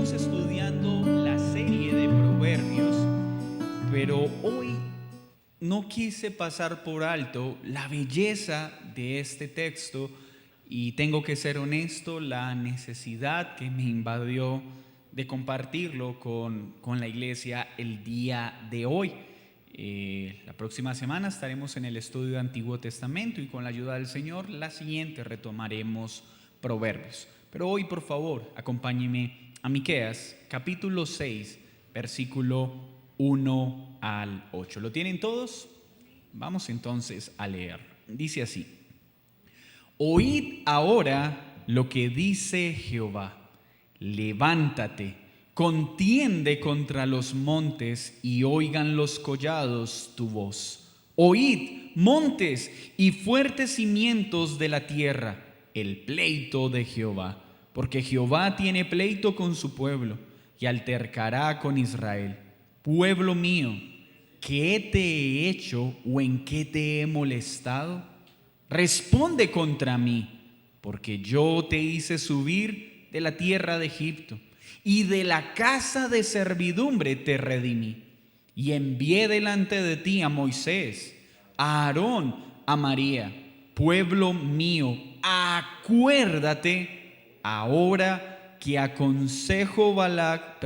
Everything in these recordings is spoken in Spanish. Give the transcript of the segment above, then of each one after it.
Estamos estudiando la serie de Proverbios, pero hoy no quise pasar por alto la belleza de este texto y tengo que ser honesto, la necesidad que me invadió de compartirlo con la iglesia el día de hoy. La próxima semana estaremos en el estudio de Antiguo Testamento y con la ayuda del Señor, la siguiente retomaremos Proverbios. Pero hoy, por favor, acompáñeme a Miqueas, capítulo 6, versículo 1 al 8. ¿Lo tienen todos? Vamos entonces a leer. Dice así: Oíd ahora lo que dice Jehová. Levántate, contiende contra los montes y oigan los collados tu voz. Oíd, montes y fuertes cimientos de la tierra, el pleito de Jehová. Porque Jehová tiene pleito con su pueblo y altercará con Israel. Pueblo mío, ¿qué te he hecho o en qué te he molestado? Responde contra mí, porque yo te hice subir de la tierra de Egipto, y de la casa de servidumbre te redimí. Y envié delante de ti a Moisés, a Aarón, a María. Pueblo mío, acuérdate ahora que aconsejó Balac,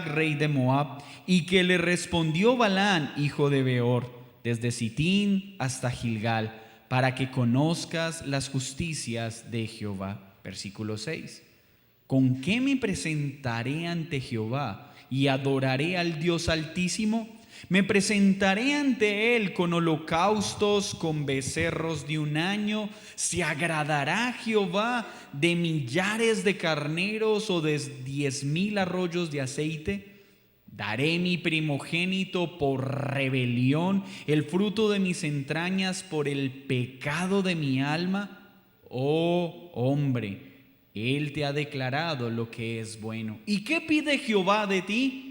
rey de Moab, y que le respondió Balaán, hijo de Beor, desde Sitín hasta Gilgal, para que conozcas las justicias de Jehová. Versículo 6. ¿Con qué me presentaré ante Jehová y adoraré al Dios Altísimo? Me presentaré ante Él con holocaustos, con becerros de un año. ¿Se agradará Jehová de millares de carneros o de 10,000 arroyos de aceite? Daré mi primogénito por rebelión, el fruto de mis entrañas por el pecado de mi alma. Oh hombre, Él te ha declarado lo que es bueno. ¿Y qué pide Jehová de ti?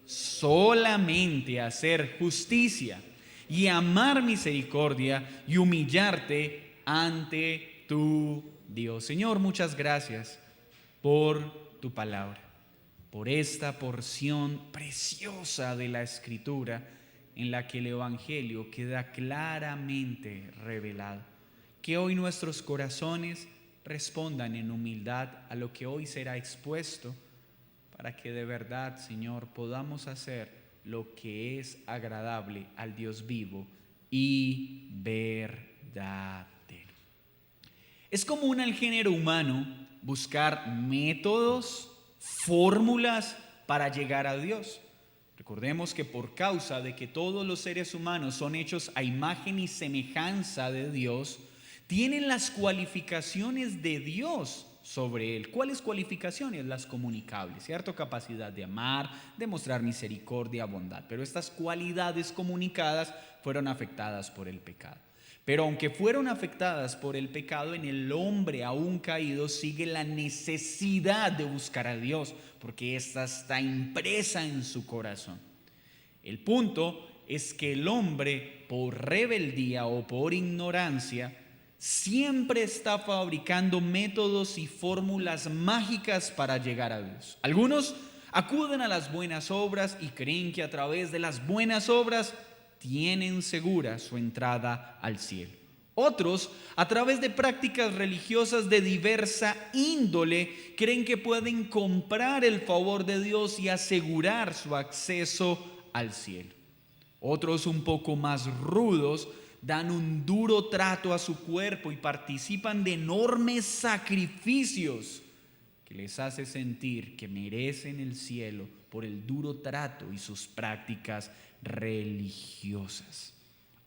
Solamente hacer justicia y amar misericordia y humillarte ante tu Dios. Señor, muchas gracias por tu palabra, por esta porción preciosa de la Escritura en la que el Evangelio queda claramente revelado. Que hoy nuestros corazones respondan en humildad a lo que hoy será expuesto, para que de verdad, Señor, podamos hacer lo que es agradable al Dios vivo y verdadero. Es común al género humano buscar métodos, fórmulas para llegar a Dios. Recordemos que por causa de que todos los seres humanos son hechos a imagen y semejanza de Dios, tienen las cualificaciones de Dios sobre él. ¿Cuáles cualificaciones? Las comunicables, ¿cierto? Capacidad de amar, de mostrar misericordia, bondad. Pero estas cualidades comunicadas fueron afectadas por el pecado. Pero aunque fueron afectadas por el pecado, en el hombre aún caído sigue la necesidad de buscar a Dios, porque ésta está impresa en su corazón. El punto es que el hombre, por rebeldía o por ignorancia, siempre está fabricando métodos y fórmulas mágicas para llegar a Dios. Algunos acuden a las buenas obras y creen que a través de las buenas obras tienen segura su entrada al cielo. Otros, a través de prácticas religiosas de diversa índole, creen que pueden comprar el favor de Dios y asegurar su acceso al cielo. Otros, un poco más rudos, dan un duro trato a su cuerpo y participan de enormes sacrificios que les hace sentir que merecen el cielo por el duro trato y sus prácticas religiosas.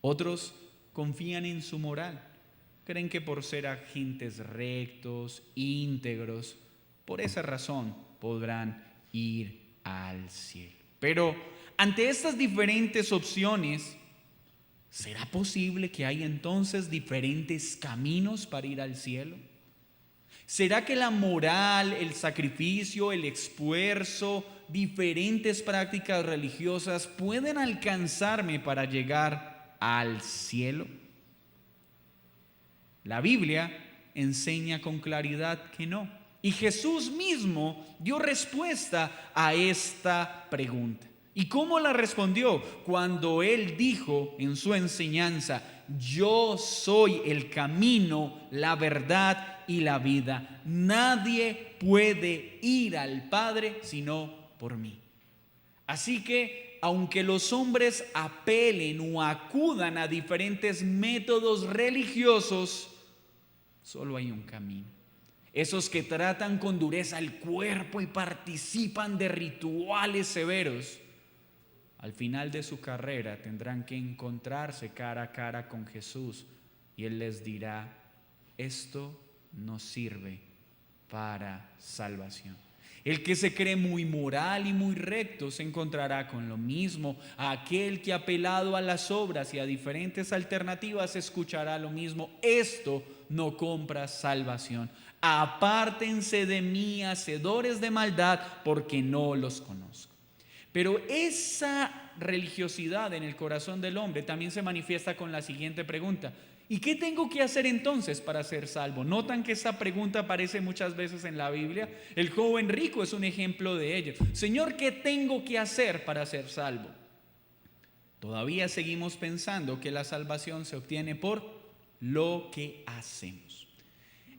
Otros confían en su moral, creen que por ser agentes rectos, íntegros, por esa razón podrán ir al cielo. Pero ante estas diferentes opciones, ¿será posible que haya entonces diferentes caminos para ir al cielo? ¿Será que la moral, el sacrificio, el esfuerzo, diferentes prácticas religiosas pueden alcanzarme para llegar al cielo? La Biblia enseña con claridad que no. Y Jesús mismo dio respuesta a esta pregunta. ¿Y cómo la respondió? Cuando Él dijo en su enseñanza: yo soy el camino, la verdad y la vida. Nadie puede ir al Padre sino por mí. Así que, aunque los hombres apelen o acudan a diferentes métodos religiosos, solo hay un camino. Esos que tratan con dureza el cuerpo y participan de rituales severos, al final de su carrera tendrán que encontrarse cara a cara con Jesús y Él les dirá: esto no sirve para salvación. El que se cree muy moral y muy recto se encontrará con lo mismo. Aquel que ha apelado a las obras y a diferentes alternativas escuchará lo mismo: esto no compra salvación. Apártense de mí, hacedores de maldad, porque no los conozco. Pero esa religiosidad en el corazón del hombre también se manifiesta con la siguiente pregunta: ¿y qué tengo que hacer entonces para ser salvo? Notan que esa pregunta aparece muchas veces en la Biblia. El joven rico es un ejemplo de ello. Señor, ¿qué tengo que hacer para ser salvo? Todavía seguimos pensando que la salvación se obtiene por lo que hacemos.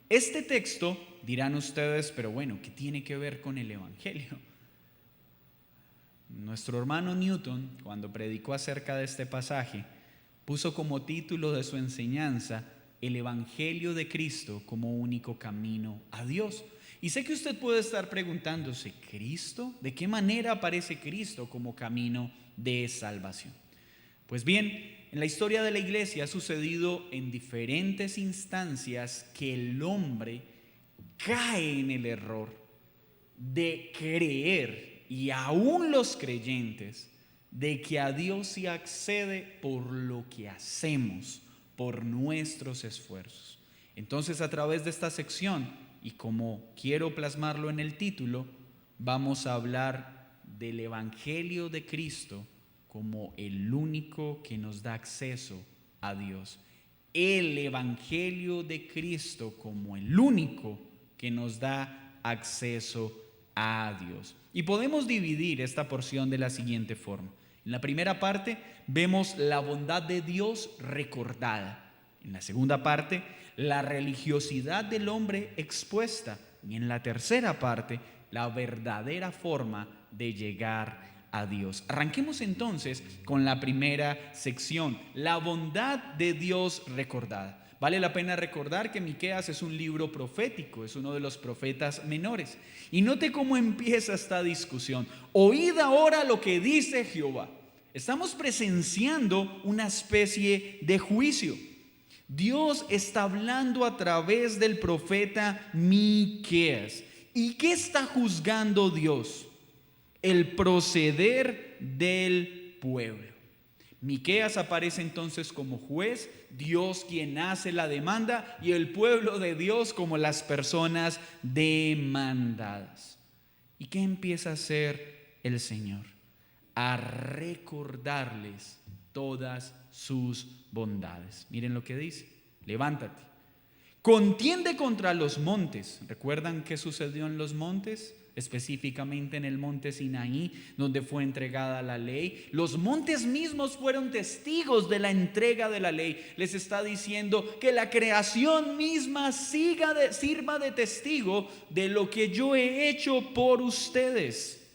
Este texto, dirán ustedes, pero bueno, ¿qué tiene que ver con el Evangelio? Nuestro hermano Newton, cuando predicó acerca de este pasaje, puso como título de su enseñanza: el Evangelio de Cristo como único camino a Dios. Y sé que usted puede estar preguntándose: ¿Cristo? ¿De qué manera aparece Cristo como camino de salvación? Pues bien, en la historia de la iglesia ha sucedido en diferentes instancias que el hombre cae en el error de creer, y aún los creyentes, de que a Dios se accede por lo que hacemos, por nuestros esfuerzos. Entonces, a través de esta sección, y como quiero plasmarlo en el título, vamos a hablar del Evangelio de Cristo como el único que nos da acceso a Dios. El Evangelio de Cristo como el único que nos da acceso a Dios. Y podemos dividir esta porción de la siguiente forma. En la primera parte vemos la bondad de Dios recordada. En la segunda parte, la religiosidad del hombre expuesta. Y en la tercera parte, la verdadera forma de llegar a Dios. Arranquemos entonces con la primera sección: la bondad de Dios recordada. Vale la pena recordar que Miqueas es un libro profético, es uno de los profetas menores. Y note cómo empieza esta discusión: oíd ahora lo que dice Jehová. Estamos presenciando una especie de juicio. Dios está hablando a través del profeta Miqueas. ¿Y qué está juzgando Dios? El proceder del pueblo. Miqueas aparece entonces como juez, Dios quien hace la demanda, y el pueblo de Dios como las personas demandadas. ¿Y qué empieza a hacer el Señor? A recordarles todas sus bondades. Miren lo que dice: levántate, contiende contra los montes. ¿Recuerdan qué sucedió en los montes? Específicamente en el monte Sinaí, donde fue entregada la ley. Los montes mismos fueron testigos de la entrega de la ley. Les está diciendo que la creación misma sirva de testigo de lo que yo he hecho por ustedes.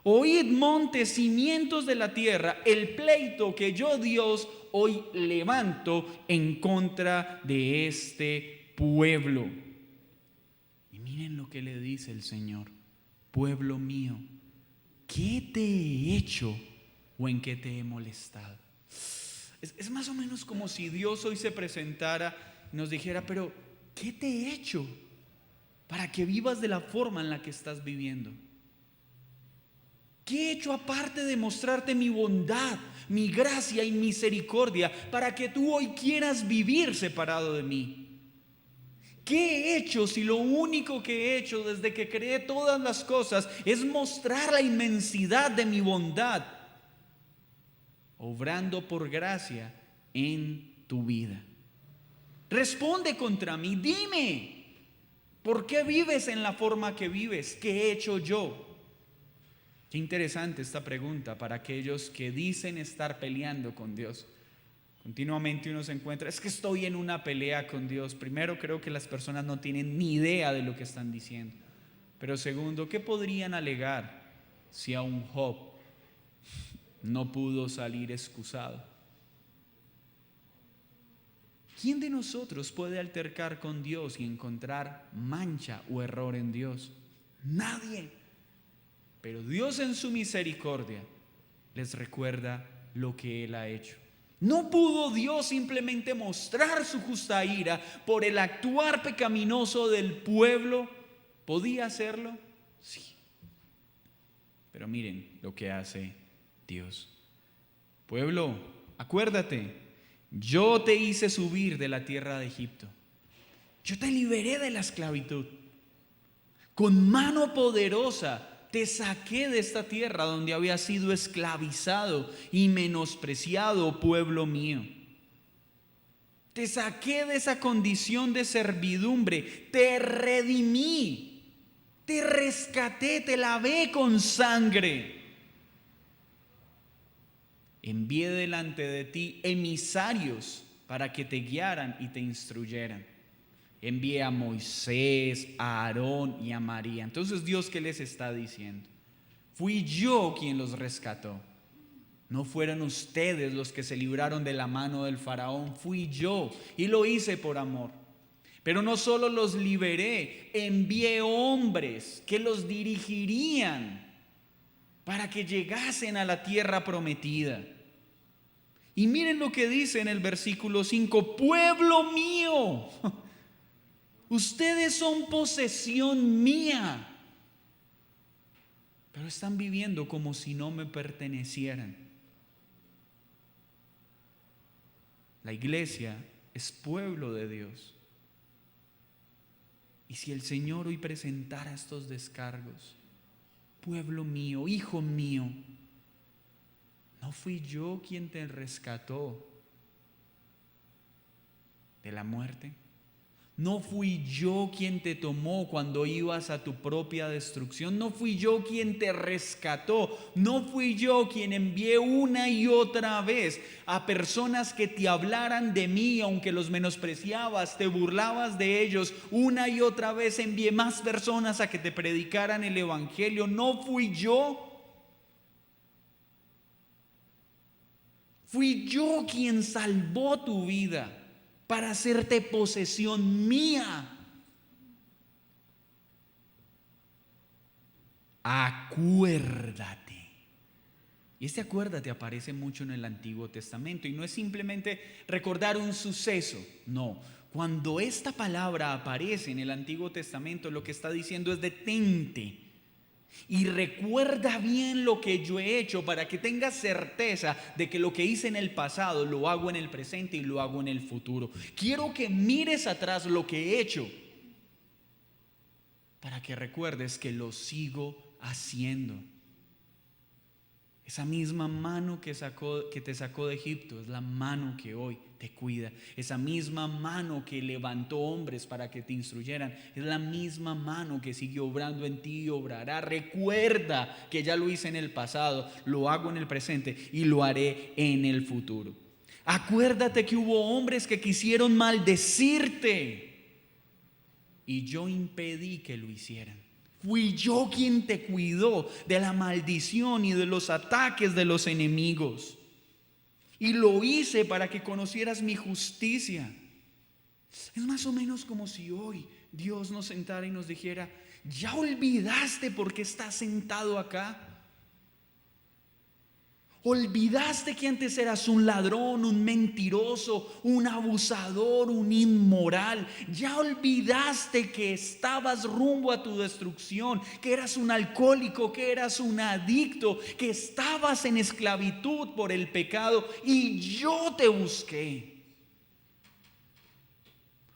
Oíd, montes, cimientos de la tierra, el pleito que yo, Dios, hoy levanto en contra de este pueblo. Y miren lo que le dice el Señor: pueblo mío, ¿qué te he hecho o en qué te he molestado? Es más o menos como si Dios hoy se presentara y nos dijera: pero ¿qué te he hecho para que vivas de la forma en la que estás viviendo? ¿Qué he hecho aparte de mostrarte mi bondad, mi gracia y misericordia para que tú hoy quieras vivir separado de mí? ¿Qué he hecho si lo único que he hecho desde que creé todas las cosas es mostrar la inmensidad de mi bondad, obrando por gracia en tu vida? Responde contra mí, dime, ¿Por qué vives en la forma que vives? ¿Qué he hecho yo? Qué interesante esta pregunta para aquellos que dicen estar peleando con Dios. Continuamente uno se encuentra, es que estoy en una pelea con Dios. Primero, creo que las personas no tienen ni idea de lo que están diciendo. Pero segundo, ¿qué podrían alegar si aún Job no pudo salir excusado? ¿Quién de nosotros puede altercar con Dios y encontrar mancha o error en Dios? Nadie. Pero Dios en su misericordia les recuerda lo que Él ha hecho. ¿No pudo Dios simplemente mostrar su justa ira por el actuar pecaminoso del pueblo? ¿Podía hacerlo? Sí. Pero miren lo que hace Dios. Pueblo, acuérdate, yo te hice subir de la tierra de Egipto. Yo te liberé de la esclavitud. Con mano poderosa te saqué de esta tierra donde había sido esclavizado y menospreciado, pueblo mío. Te saqué de esa condición de servidumbre, te redimí, te rescaté, te lavé con sangre. Envié delante de ti emisarios para que te guiaran y te instruyeran. Envié a Moisés, a Aarón y a María. Entonces, Dios, ¿qué les está diciendo? Fui yo quien los rescató. No fueron ustedes los que se libraron de la mano del faraón, fui yo, y lo hice por amor. Pero no solo los liberé, envié hombres que los dirigirían para que llegasen a la tierra prometida. Y miren lo que dice en el versículo 5: pueblo mío, ustedes son posesión mía, pero están viviendo como si no me pertenecieran. La iglesia es pueblo de Dios. Y si el Señor hoy presentara estos descargos: pueblo mío, hijo mío, ¿no fui yo quien te rescató de la muerte? ¿No fui yo quien te tomó cuando ibas a tu propia destrucción? ¿No fui yo quien te rescató? ¿No fui yo quien envié una y otra vez a personas que te hablaran de mí, aunque los menospreciabas, te burlabas de ellos? Una y otra vez envié más personas a que te predicaran el evangelio. ¿No fui yo? Fui yo quien salvó tu vida para hacerte posesión mía. Acuérdate. Y este acuérdate aparece mucho en el Antiguo Testamento, y no es simplemente recordar un suceso, no. Cuando esta palabra aparece en el Antiguo Testamento, lo que está diciendo es: detente y recuerda bien lo que yo he hecho, para que tengas certeza de que lo que hice en el pasado lo hago en el presente y lo hago en el futuro. Quiero que mires atrás lo que he hecho, para que recuerdes que lo sigo haciendo. Esa misma mano que te sacó de Egipto es la mano que hoy te cuida. Esa misma mano que levantó hombres para que te instruyeran es la misma mano que sigue obrando en ti y obrará. Recuerda que ya lo hice en el pasado, lo hago en el presente y lo haré en el futuro. Acuérdate que hubo hombres que quisieron maldecirte y yo impedí que lo hicieran. Fui yo quien te cuidó de la maldición y de los ataques de los enemigos. Y lo hice para que conocieras mi justicia. Es más o menos como si hoy Dios nos sentara y nos dijera: ¿ya olvidaste por qué estás sentado acá? ¿Olvidaste que antes eras un ladrón, un mentiroso, un abusador, un inmoral? ¿Ya olvidaste que estabas rumbo a tu destrucción, que eras un alcohólico, que eras un adicto, que estabas en esclavitud por el pecado y yo te busqué?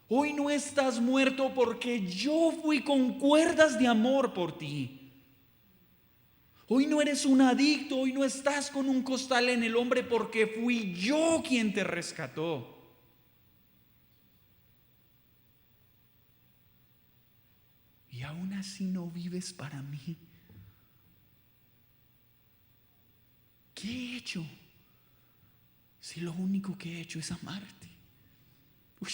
Hoy no estás muerto porque yo fui con cuerdas de amor por ti. Hoy no eres un adicto, hoy no estás con un costal en el hombro porque fui yo quien te rescató. y aún así no vives para mí. ¿Qué he hecho si lo único que he hecho es amarte? Uy,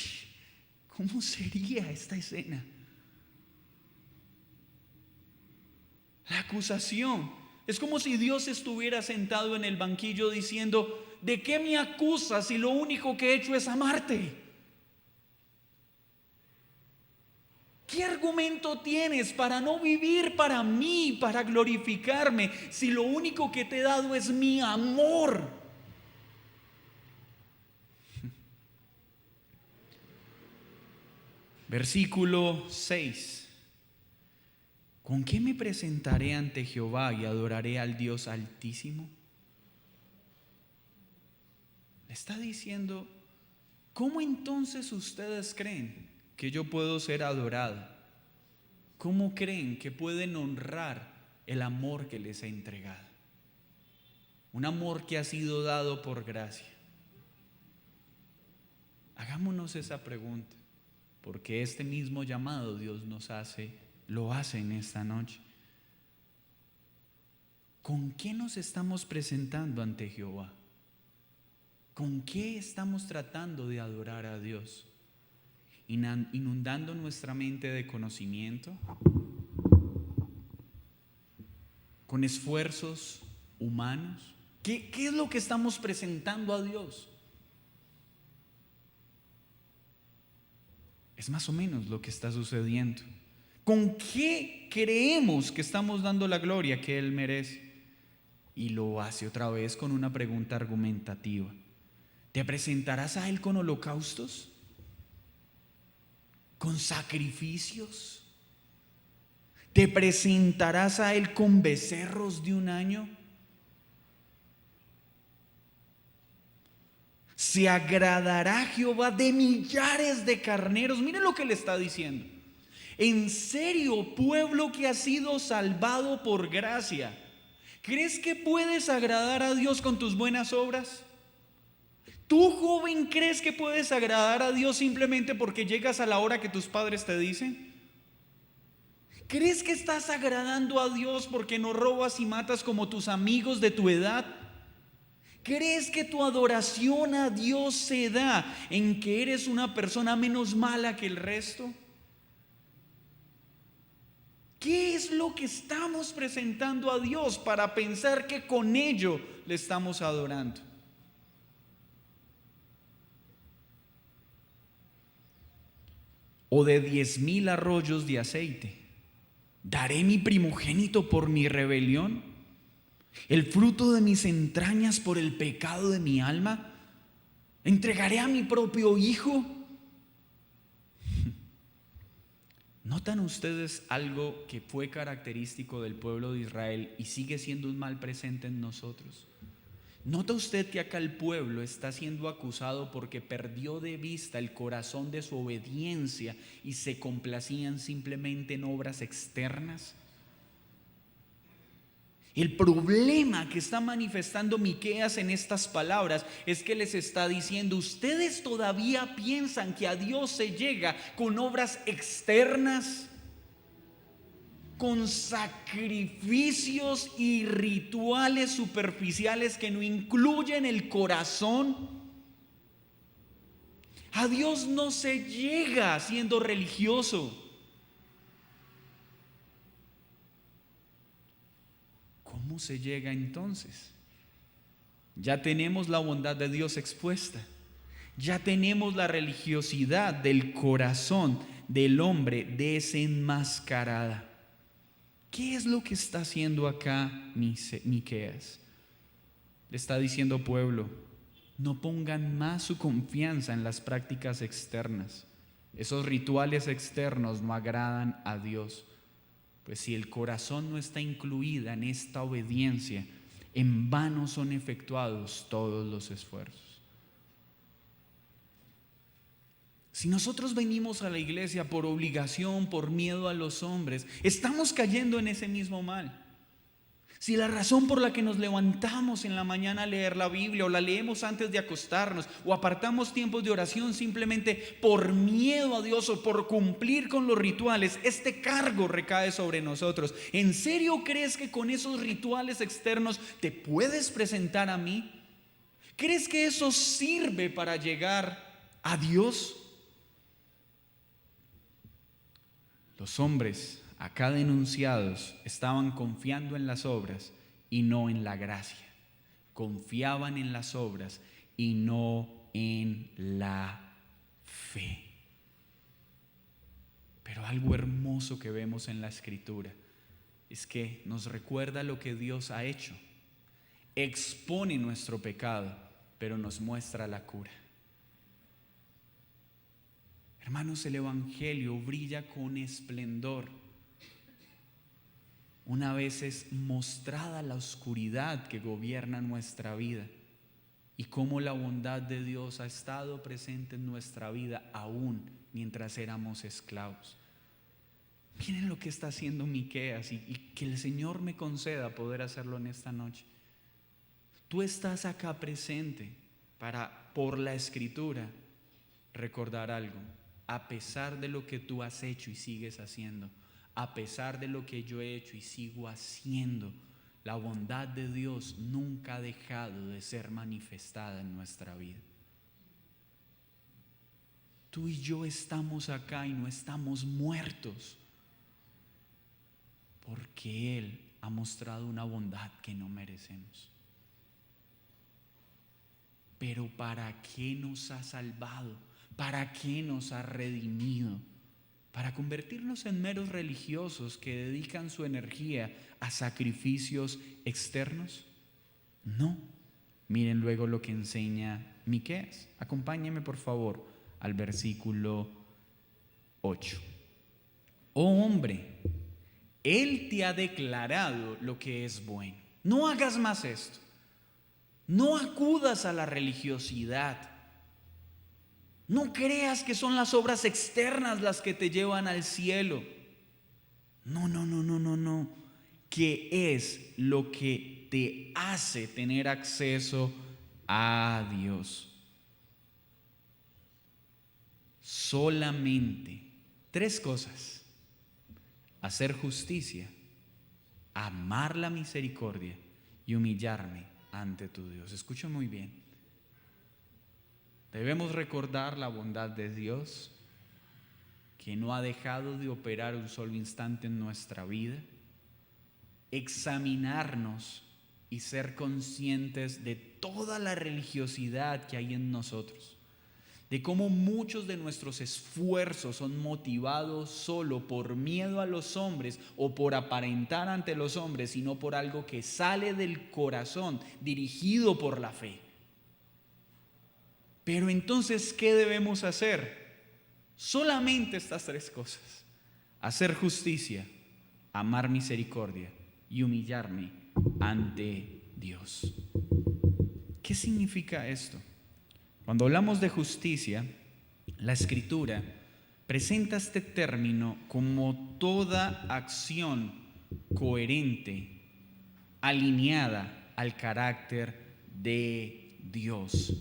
¿cómo sería esta escena? La acusación es como si Dios estuviera sentado en el banquillo diciendo: ¿de qué me acusas si lo único que he hecho es amarte? ¿Qué argumento tienes para no vivir para mí, para glorificarme, si lo único que te he dado es mi amor? Versículo 6. ¿Con qué me presentaré ante Jehová y adoraré al Dios Altísimo? Le está diciendo: ¿cómo entonces ustedes creen que yo puedo ser adorado? ¿Cómo creen que pueden honrar el amor que les he entregado? Un amor que ha sido dado por gracia. Hagámonos esa pregunta, porque este mismo llamado Dios nos hace, lo hace en esta noche. ¿Con qué nos estamos presentando ante Jehová? ¿Con qué estamos tratando de adorar a Dios? ¿Inundando nuestra mente de conocimiento? ¿Con esfuerzos humanos? ¿Qué es lo que estamos presentando a Dios? Es más o menos lo que está sucediendo. ¿Con qué creemos que estamos dando la gloria que Él merece? Y lo hace otra vez con una pregunta argumentativa. ¿Te presentarás a Él con holocaustos? ¿Con sacrificios? ¿Te presentarás a Él con becerros de un año? ¿Se agradará Jehová de millares de carneros? Miren lo que le está diciendo. En serio, pueblo que ha sido salvado por gracia, ¿crees que puedes agradar a Dios con tus buenas obras? ¿Tú, joven, crees que puedes agradar a Dios simplemente porque llegas a la hora que tus padres te dicen? ¿Crees que estás agradando a Dios porque no robas y matas como tus amigos de tu edad? ¿Crees que tu adoración a Dios se da en que eres una persona menos mala que el resto? ¿Qué es lo que estamos presentando a Dios para pensar que con ello le estamos adorando? ¿O de 10,000 arroyos de aceite daré mi primogénito por mi rebelión, el fruto de mis entrañas por el pecado de mi alma? ¿Entregaré a mi propio hijo? ¿Notan ustedes algo que fue característico del pueblo de Israel y sigue siendo un mal presente en nosotros? ¿Nota usted que acá el pueblo está siendo acusado porque perdió de vista el corazón de su obediencia y se complacían simplemente en obras externas? El problema que está manifestando Miqueas en estas palabras es que les está diciendo: ustedes todavía piensan que a Dios se llega con obras externas, con sacrificios y rituales superficiales que no incluyen el corazón. A Dios no se llega siendo religioso. ¿Cómo se llega entonces? Ya tenemos la bondad de Dios expuesta. Ya tenemos la religiosidad del corazón del hombre desenmascarada. ¿Qué es lo que está haciendo acá Miqueas? Le está diciendo: pueblo, no pongan más su confianza en las prácticas externas. Esos rituales externos no agradan a Dios. Pues si el corazón no está incluida en esta obediencia, en vano son efectuados todos los esfuerzos. Si nosotros venimos a la iglesia por obligación, por miedo a los hombres, estamos cayendo en ese mismo mal. Si la razón por la que nos levantamos en la mañana a leer la Biblia o la leemos antes de acostarnos o apartamos tiempos de oración simplemente por miedo a Dios o por cumplir con los rituales, este cargo recae sobre nosotros. ¿En serio crees que con esos rituales externos te puedes presentar a mí? ¿Crees que eso sirve para llegar a Dios? Los hombres acá denunciados estaban confiando en las obras y no en la gracia. Confiaban en las obras y no en la fe. Pero algo hermoso que vemos en la Escritura es que nos recuerda lo que Dios ha hecho. Expone nuestro pecado, pero nos muestra la cura. Hermanos, el Evangelio brilla con esplendor. Una vez es mostrada la oscuridad que gobierna nuestra vida y cómo la bondad de Dios ha estado presente en nuestra vida aún mientras éramos esclavos. Miren lo que está haciendo Miqueas y que el Señor me conceda poder hacerlo en esta noche. Tú estás acá presente para, por la Escritura, recordar algo. A pesar de lo que tú has hecho y sigues haciendo, a pesar de lo que yo he hecho y sigo haciendo, la bondad de Dios nunca ha dejado de ser manifestada en nuestra vida. Tú y yo estamos acá y no estamos muertos, porque Él ha mostrado una bondad que no merecemos. Pero ¿para qué nos ha salvado? ¿Para qué nos ha redimido? ¿Para convertirnos en meros religiosos que dedican su energía a sacrificios externos? No. Miren luego lo que enseña Miqueas. Acompáñenme por favor al versículo 8. Oh hombre, Él te ha declarado lo que es bueno. No hagas más esto. No acudas a la religiosidad. No creas que son las obras externas las que te llevan al cielo. No. Que es lo que te hace tener acceso a Dios. Solamente 3 cosas: hacer justicia, amar la misericordia y humillarme ante tu Dios. Escucha muy bien. Debemos recordar la bondad de Dios, que no ha dejado de operar un solo instante en nuestra vida. Examinarnos y ser conscientes de toda la religiosidad que hay en nosotros, de cómo muchos de nuestros esfuerzos son motivados solo por miedo a los hombres o por aparentar ante los hombres, sino por algo que sale del corazón, dirigido por la fe. Pero entonces, ¿qué debemos hacer? Solamente estas 3 cosas: hacer justicia, amar misericordia y humillarme ante Dios. ¿Qué significa esto? Cuando hablamos de justicia, la Escritura presenta este término como toda acción coherente, alineada al carácter de Dios,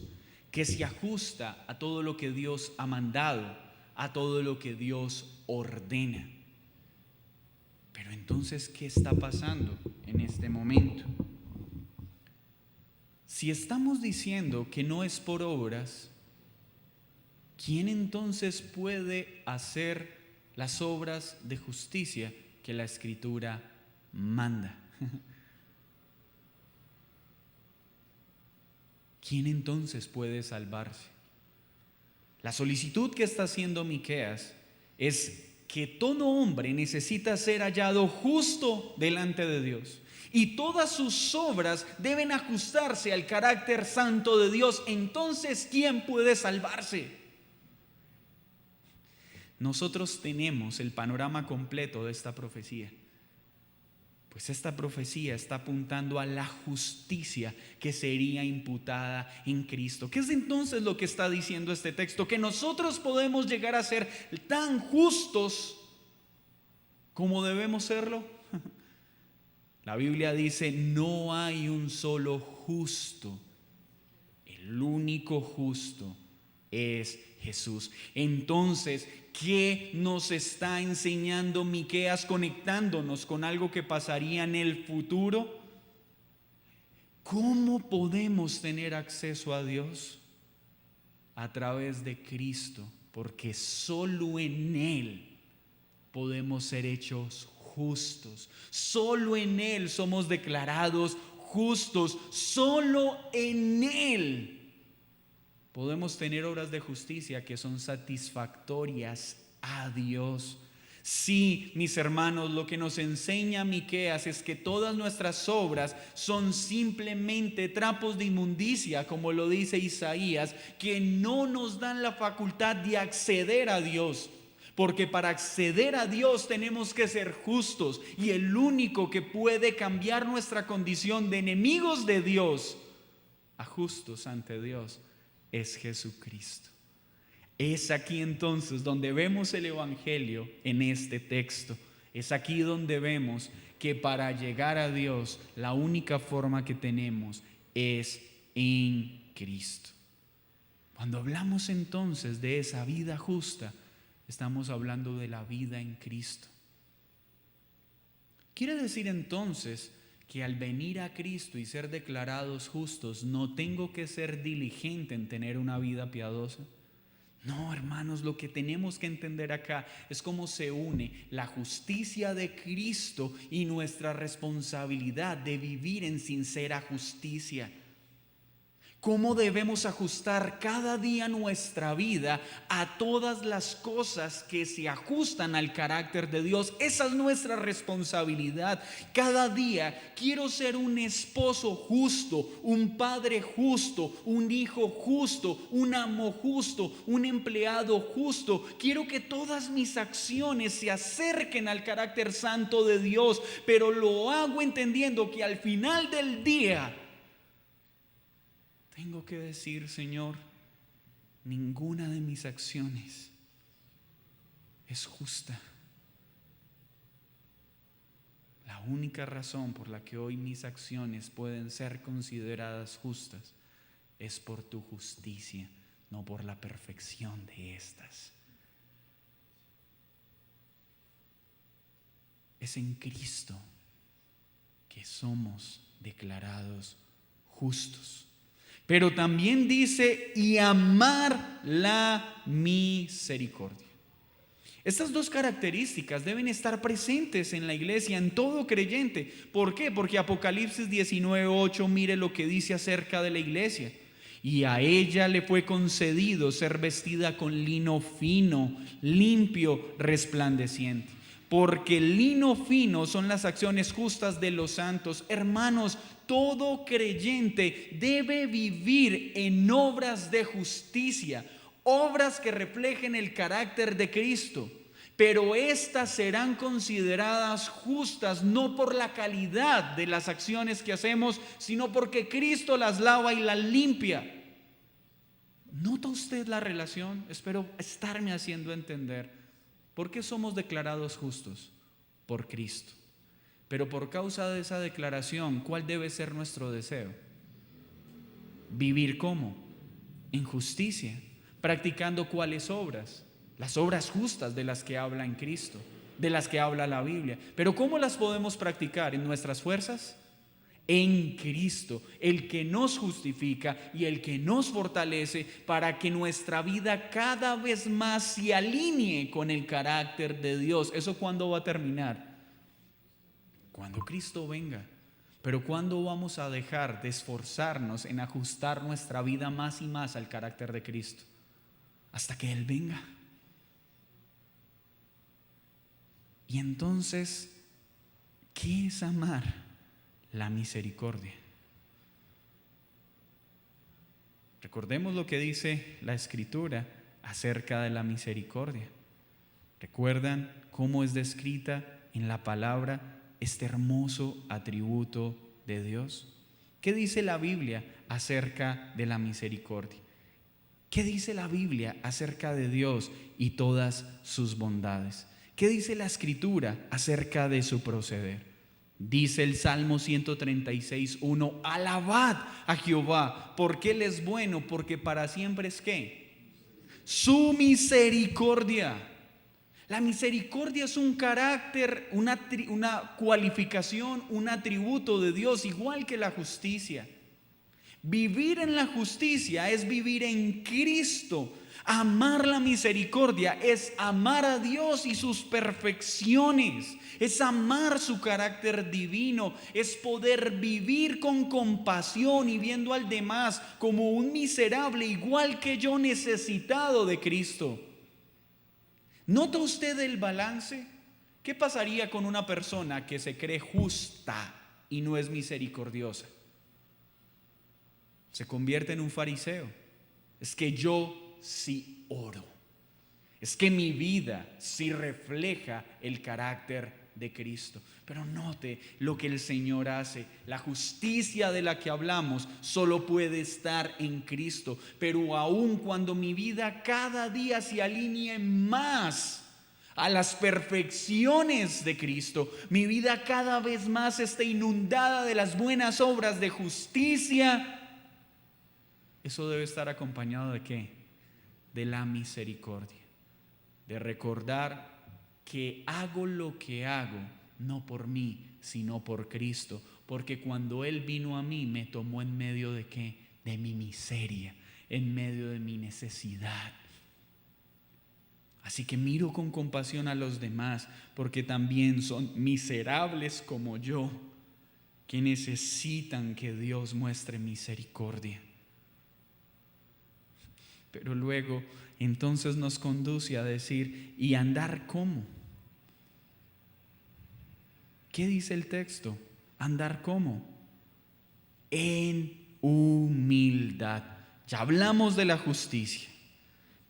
que se ajusta a todo lo que Dios ha mandado, a todo lo que Dios ordena. Pero entonces, ¿qué está pasando en este momento? Si estamos diciendo que no es por obras, ¿quién entonces puede hacer las obras de justicia que la Escritura manda? ¿Quién entonces puede salvarse? La solicitud que está haciendo Miqueas es que todo hombre necesita ser hallado justo delante de Dios, y todas sus obras deben ajustarse al carácter santo de Dios. Entonces, ¿quién puede salvarse? Nosotros tenemos el panorama completo de esta profecía. Pues esta profecía está apuntando a la justicia que sería imputada en Cristo. ¿Qué es entonces lo que está diciendo este texto? Que nosotros podemos llegar a ser tan justos como debemos serlo. La Biblia dice, no hay un solo justo. El único justo es Jesús. Entonces, ¿qué nos está enseñando Miqueas conectándonos con algo que pasaría en el futuro? ¿Cómo podemos tener acceso a Dios? A través de Cristo, porque solo en Él podemos ser hechos justos. Solo en Él somos declarados justos. Solo en Él podemos tener obras de justicia que son satisfactorias a Dios. Sí, mis hermanos, lo que nos enseña Miqueas es que todas nuestras obras son simplemente trapos de inmundicia, como lo dice Isaías, que no nos dan la facultad de acceder a Dios. Porque para acceder a Dios tenemos que ser justos, y el único que puede cambiar nuestra condición de enemigos de Dios a justos ante Dios es Jesucristo. Es aquí entonces donde vemos el Evangelio en este texto. Es aquí donde vemos que para llegar a Dios la única forma que tenemos es en Cristo. Cuando hablamos entonces de esa vida justa, estamos hablando de la vida en Cristo. Quiere decir entonces que al venir a Cristo y ser declarados justos, no tengo que ser diligente en tener una vida piadosa. No, hermanos, lo que tenemos que entender acá es cómo se une la justicia de Cristo y nuestra responsabilidad de vivir en sincera justicia. ¿Cómo debemos ajustar cada día nuestra vida a todas las cosas que se ajustan al carácter de Dios? Esa es nuestra responsabilidad. Cada día quiero ser un esposo justo, un padre justo, un hijo justo, un amo justo, un empleado justo. Quiero que todas mis acciones se acerquen al carácter santo de Dios, pero lo hago entendiendo que al final del día tengo que decir, Señor, ninguna de mis acciones es justa. La única razón por la que hoy mis acciones pueden ser consideradas justas es por tu justicia, no por la perfección de estas. Es en Cristo que somos declarados justos. Pero también dice, y amar la misericordia. Estas dos características deben estar presentes en la iglesia, en todo creyente. ¿Por qué? Porque Apocalipsis 19:8, mire lo que dice acerca de la iglesia. Y a ella le fue concedido ser vestida con lino fino, limpio, resplandeciente. Porque el lino fino son las acciones justas de los santos. Hermanos, todo creyente debe vivir en obras de justicia, obras que reflejen el carácter de Cristo. Pero estas serán consideradas justas no por la calidad de las acciones que hacemos, sino porque Cristo las lava y las limpia. ¿Nota usted la relación? Espero estarme haciendo entender. ¿Por qué somos declarados justos? Por Cristo. Pero por causa de esa declaración, ¿cuál debe ser nuestro deseo? ¿Vivir cómo? En justicia. ¿Practicando cuáles obras? Las obras justas de las que habla en Cristo, de las que habla la Biblia. Pero ¿cómo las podemos practicar? ¿En nuestras fuerzas? En Cristo, el que nos justifica y el que nos fortalece para que nuestra vida cada vez más se alinee con el carácter de Dios. ¿Eso cuándo va a terminar? Cuando Cristo venga. Pero ¿cuándo vamos a dejar de esforzarnos en ajustar nuestra vida más y más al carácter de Cristo? Hasta que Él venga. Y entonces, ¿qué es amar? La misericordia. Recordemos lo que dice la Escritura acerca de la misericordia. ¿Recuerdan cómo es descrita en la palabra este hermoso atributo de Dios? ¿Qué dice la Biblia acerca de la misericordia? ¿Qué dice la Biblia acerca de Dios y todas sus bondades? ¿Qué dice la Escritura acerca de su proceder? Dice el Salmo 136:1, alabad a Jehová, porque Él es bueno, porque para siempre es ¿qué? Su misericordia. La misericordia es un carácter, una cualificación, un atributo de Dios, igual que la justicia. Vivir en la justicia es vivir en Cristo. Amar la misericordia es amar a Dios y sus perfecciones, es amar su carácter divino, es poder vivir con compasión y viendo al demás como un miserable igual que yo, necesitado de Cristo. ¿Nota usted el balance? ¿Qué pasaría con una persona que se cree justa y no es misericordiosa? Se convierte en un fariseo. Es que yo sí oro. Es que mi vida sí refleja el carácter de Cristo. Pero note lo que el Señor hace. La justicia de la que hablamos solo puede estar en Cristo. Pero aun cuando mi vida cada día se alinee más a las perfecciones de Cristo, mi vida cada vez más esté inundada de las buenas obras de justicia, eso debe estar acompañado ¿de qué? De la misericordia, de recordar que hago lo que hago no por mí, sino por Cristo, porque cuando Él vino a mí me tomó en medio de ¿qué? De mi miseria, en medio de mi necesidad. Así que miro con compasión a los demás, porque también son miserables como yo, que necesitan que Dios muestre misericordia. Pero luego entonces nos conduce a decir, ¿y andar cómo? ¿Qué dice el texto? ¿Andar cómo? En humildad. Ya hablamos de la justicia,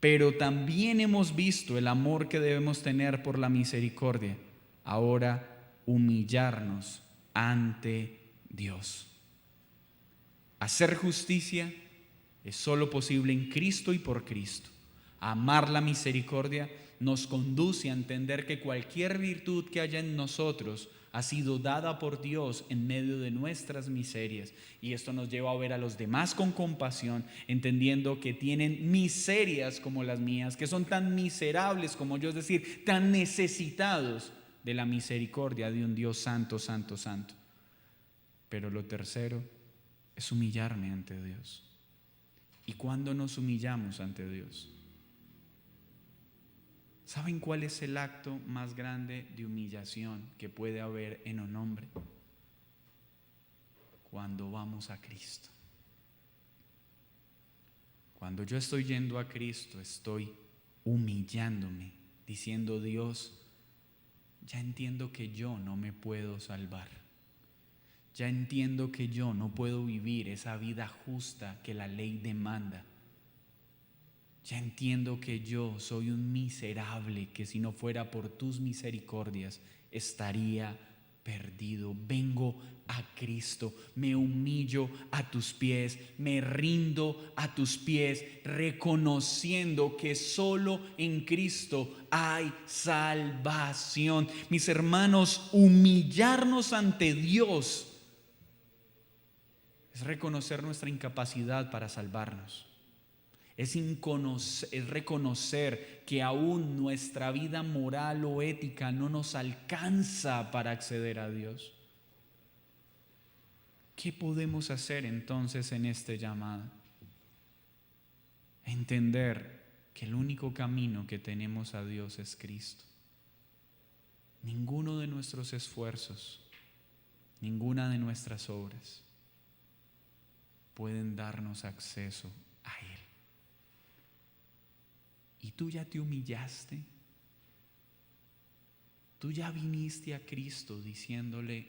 pero también hemos visto el amor que debemos tener por la misericordia. Ahora, humillarnos ante Dios. Hacer justicia es solo posible en Cristo y por Cristo. Amar la misericordia nos conduce a entender que cualquier virtud que haya en nosotros ha sido dada por Dios en medio de nuestras miserias. Y esto nos lleva a ver a los demás con compasión, entendiendo que tienen miserias como las mías, que son tan miserables como yo, es decir, tan necesitados de la misericordia de un Dios santo, santo, santo. Pero lo tercero es humillarme ante Dios. ¿Y cuándo nos humillamos ante Dios? ¿Saben cuál es el acto más grande de humillación que puede haber en un hombre? Cuando vamos a Cristo. Cuando yo estoy yendo a Cristo, estoy humillándome, diciendo: Dios, ya entiendo que yo no me puedo salvar. Ya entiendo que yo no puedo vivir esa vida justa que la ley demanda. Ya entiendo que yo soy un miserable, que si no fuera por tus misericordias estaría perdido. Vengo a Cristo, me humillo a tus pies, me rindo a tus pies, reconociendo que solo en Cristo hay salvación. Mis hermanos, humillarnos ante Dios es reconocer nuestra incapacidad para salvarnos. Es reconocer que aún nuestra vida moral o ética no nos alcanza para acceder a Dios. ¿Qué podemos hacer entonces en este llamado? Entender que el único camino que tenemos a Dios es Cristo. Ninguno de nuestros esfuerzos, ninguna de nuestras obras pueden darnos acceso a Él. ¿Y tú ya te humillaste? Tú ya viniste a Cristo diciéndole: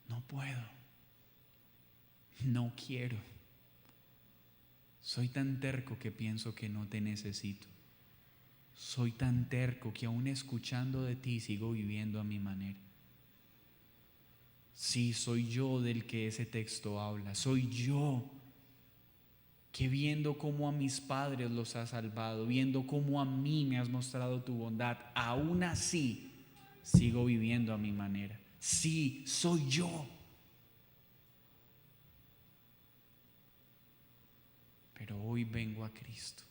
no puedo, no quiero, soy tan terco que pienso que no te necesito, soy tan terco que aún escuchando de ti sigo viviendo a mi manera. Sí, soy yo del que ese texto habla, soy yo que viendo cómo a mis padres los has salvado, viendo cómo a mí me has mostrado tu bondad, aún así sigo viviendo a mi manera. Sí, soy yo. Pero hoy vengo a Cristo,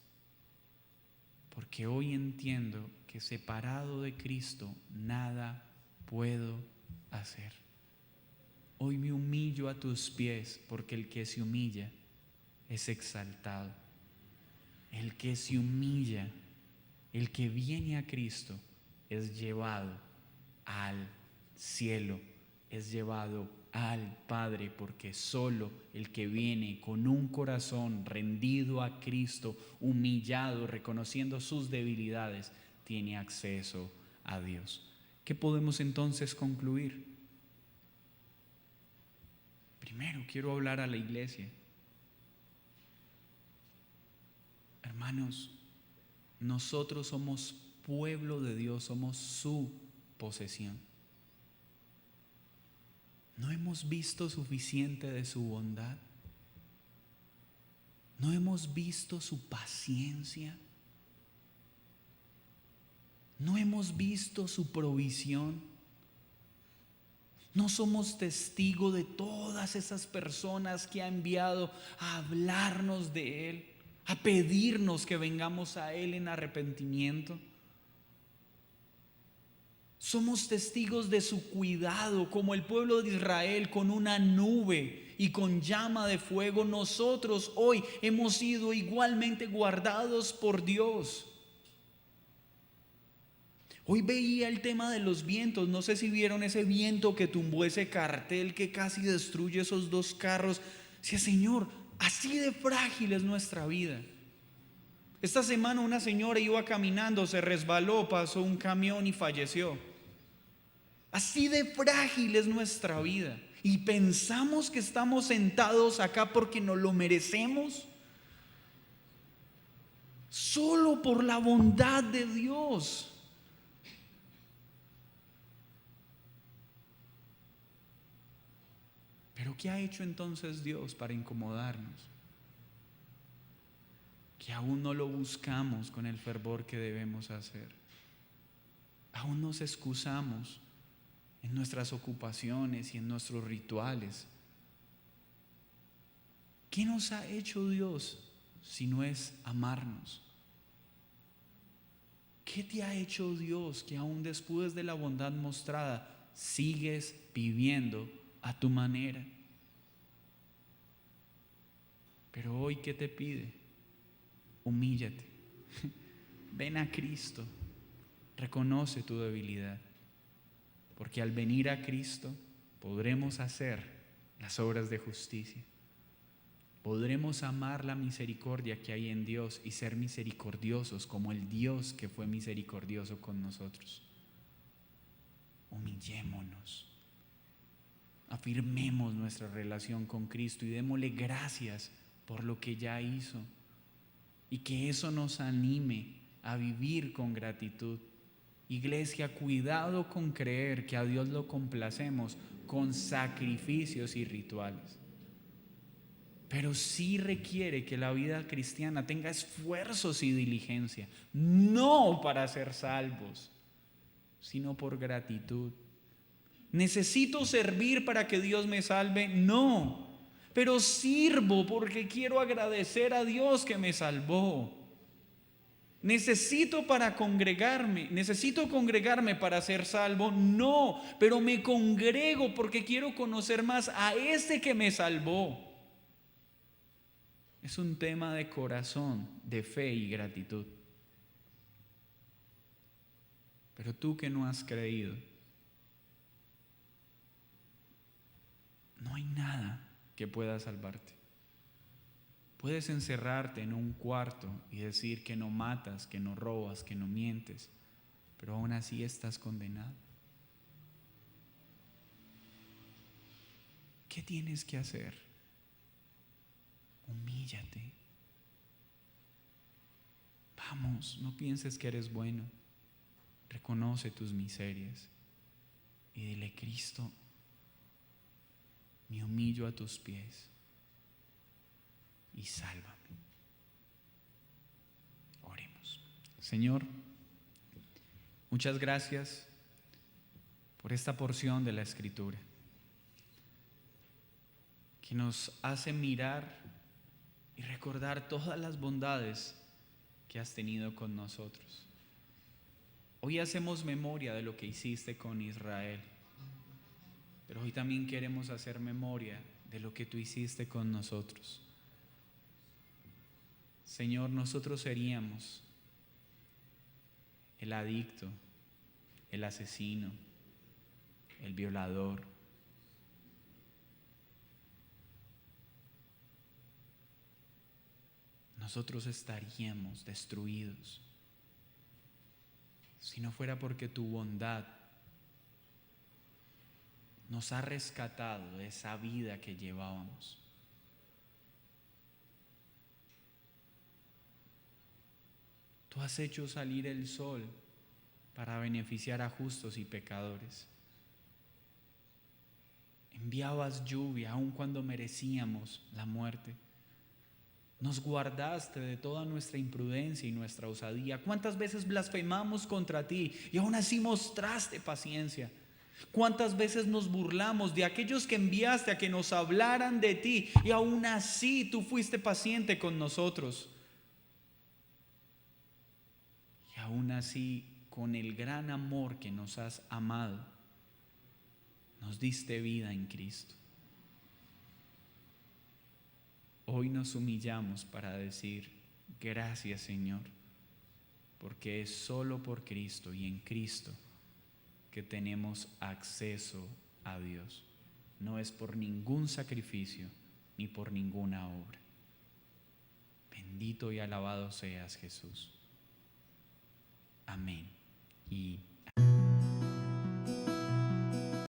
porque hoy entiendo que separado de Cristo nada puedo hacer. Hoy me humillo a tus pies, porque el que se humilla es exaltado. El que se humilla, el que viene a Cristo, es llevado al cielo, es llevado al Padre, porque solo el que viene con un corazón rendido a Cristo, humillado, reconociendo sus debilidades, tiene acceso a Dios. ¿Qué podemos entonces concluir? Primero, quiero hablar a la iglesia. Hermanos, nosotros somos pueblo de Dios, somos su posesión. ¿No hemos visto suficiente de su bondad? ¿No hemos visto su paciencia? ¿No hemos visto su provisión? ¿No somos testigos de todas esas personas que ha enviado a hablarnos de Él, a pedirnos que vengamos a Él en arrepentimiento? Somos testigos de su cuidado, como el pueblo de Israel con una nube y con llama de fuego. Nosotros hoy hemos sido igualmente guardados por Dios. Hoy veía el tema de los vientos. No sé si vieron ese viento que tumbó ese cartel que casi destruye esos dos carros. Sí, Señor, así de frágil es nuestra vida. Esta semana una señora iba caminando, se resbaló, pasó un camión y falleció. Así de frágil es nuestra vida. Y pensamos que estamos sentados acá porque nos lo merecemos. Solo por la bondad de Dios. Pero ¿qué ha hecho entonces Dios para incomodarnos? Que aún no lo buscamos con el fervor que debemos hacer. Aún nos excusamos en nuestras ocupaciones y en nuestros rituales. ¿Qué nos ha hecho Dios si no es amarnos? ¿Qué te ha hecho Dios que aún después de la bondad mostrada sigues viviendo a tu manera? Pero hoy, ¿qué te pide? Humíllate. Ven a Cristo. Reconoce tu debilidad. Porque al venir a Cristo podremos hacer las obras de justicia. Podremos amar la misericordia que hay en Dios y ser misericordiosos como el Dios que fue misericordioso con nosotros. Humillémonos. Afirmemos nuestra relación con Cristo y démosle gracias por lo que ya hizo. Y que eso nos anime a vivir con gratitud. Iglesia, cuidado con creer que a Dios lo complacemos con sacrificios y rituales. Pero sí requiere que la vida cristiana tenga esfuerzos y diligencia, no para ser salvos, sino por gratitud. ¿Necesito servir para que Dios me salve? No, pero sirvo porque quiero agradecer a Dios que me salvó. ¿Necesito congregarme para ser salvo? No, pero me congrego porque quiero conocer más a ese que me salvó. Es un tema de corazón, de fe y gratitud. Pero tú que no has creído, no hay nada que pueda salvarte. Puedes encerrarte en un cuarto y decir que no matas, que no robas, que no mientes, pero aún así estás condenado. ¿Qué tienes que hacer? Humíllate. Vamos, no pienses que eres bueno. Reconoce tus miserias y dile: Cristo, me humillo a tus pies y sálvame. Oremos. Señor, muchas gracias por esta porción de la Escritura que nos hace mirar y recordar todas las bondades que has tenido con nosotros. Hoy hacemos memoria de lo que hiciste con Israel, pero hoy también queremos hacer memoria de lo que tú hiciste con nosotros. Señor, nosotros seríamos el adicto, el asesino, el violador. Nosotros estaríamos destruidos si no fuera porque tu bondad nos ha rescatado de esa vida que llevábamos. Tú has hecho salir el sol para beneficiar a justos y pecadores. Enviabas lluvia aun cuando merecíamos la muerte. Nos guardaste de toda nuestra imprudencia y nuestra osadía. ¿Cuántas veces blasfemamos contra ti y aún así mostraste paciencia? ¿Cuántas veces nos burlamos de aquellos que enviaste a que nos hablaran de ti y aún así tú fuiste paciente con nosotros? Y aún así, con el gran amor que nos has amado, nos diste vida en Cristo. Hoy nos humillamos para decir: gracias, Señor, porque es solo por Cristo y en Cristo que tenemos acceso a Dios. No es por ningún sacrificio ni por ninguna obra. Bendito y alabado seas, Jesús. Amén y